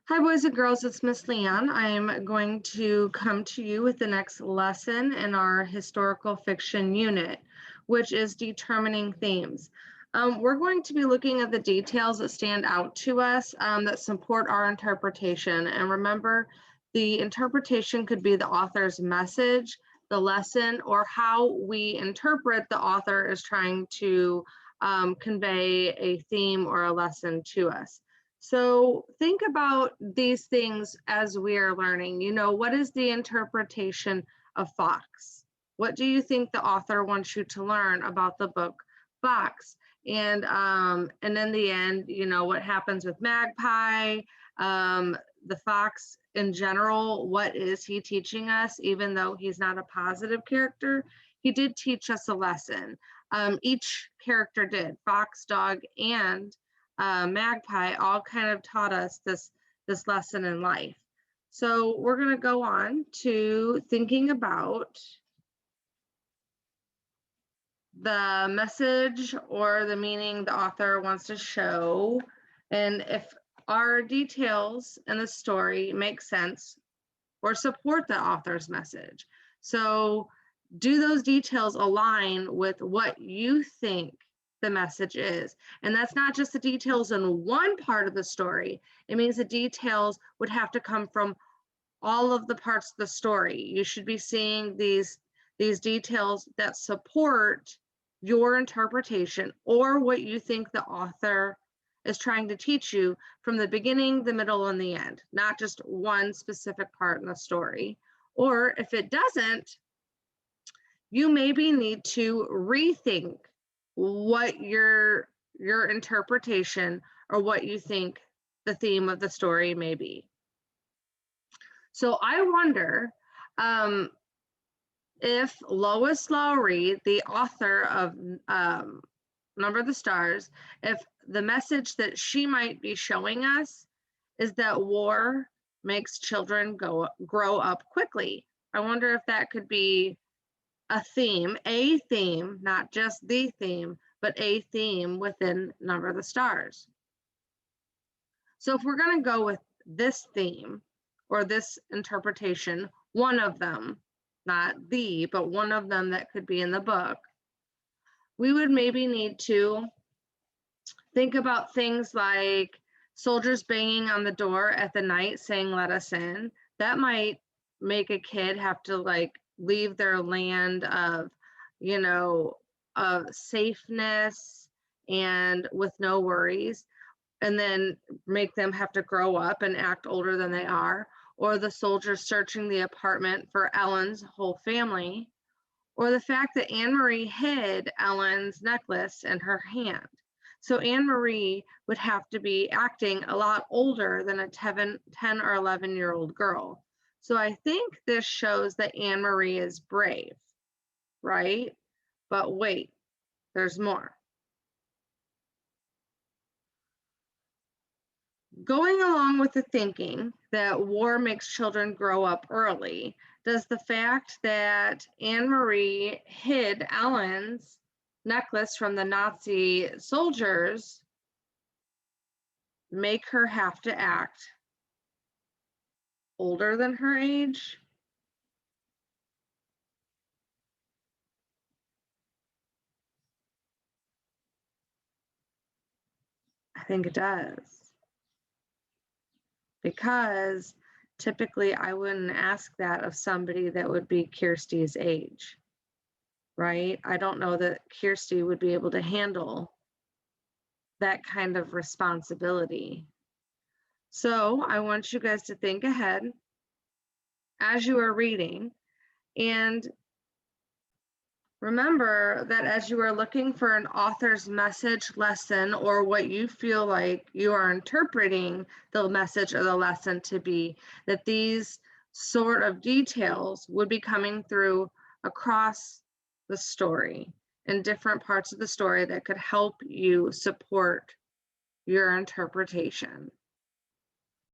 Hi, boys and girls, it's Miss Leanne. I'm going to come to you with the next lesson in our historical fiction unit, which is determining themes. We're going to be looking at the details that stand out to us that support our interpretation. And remember, the interpretation could be the author's message, the lesson, or how we interpret the author is trying to convey a theme or a lesson to us. So think about these things as we are learning. What is the interpretation of Fox? What do you think the author wants you to learn about the book Fox? And in the end, what happens with Magpie, the fox in general, what is he teaching us? Even though he's not a positive character, he did teach us a lesson. Each character did, Fox, Dog, and Magpie all kind of taught us this lesson in life. So we're going to go on to thinking about the message or the meaning the author wants to show, and if our details in the story make sense or support the author's message. So do those details align with what you think the message is? And that's not just the details in one part of the story. It means the details would have to come from all of the parts of the story. You should be seeing these details that support your interpretation or what you think the author is trying to teach you from the beginning, the middle, and the end, not just one specific part in the story. Or if it doesn't, you maybe need to rethink what your interpretation or what you think the theme of the story may be. So I wonder if Lois Lowry, the author of Number of the Stars, if the message that she might be showing us is that war makes children grow up quickly. I wonder if that could be a theme, not just the theme, but a theme within Number of the Stars. So if we're going to go with this theme or this interpretation, one of them, not the, but one of them that could be in the book, we would maybe need to think about things like soldiers banging on the door at the night saying, "Let us in." That might make a kid have to leave their land of, of safeness and with no worries, and then make them have to grow up and act older than they are. Or the soldiers searching the apartment for Ellen's whole family, or the fact that Anne-Marie hid Ellen's necklace in her hand. So Anne-Marie would have to be acting a lot older than a 10 or 11-year-old girl. So I think this shows that Anne-Marie is brave, right? But wait, there's more. Going along with the thinking that war makes children grow up early, does the fact that Anne-Marie hid Ellen's necklace from the Nazi soldiers make her have to act older than her age? I think it does. Because typically I wouldn't ask that of somebody that would be Kirsty's age, right? I don't know that Kirsty would be able to handle that kind of responsibility. So I want you guys to think ahead as you are reading, and remember that as you are looking for an author's message, lesson, or what you feel like you are interpreting the message or the lesson to be, that these sort of details would be coming through across the story in different parts of the story that could help you support your interpretation.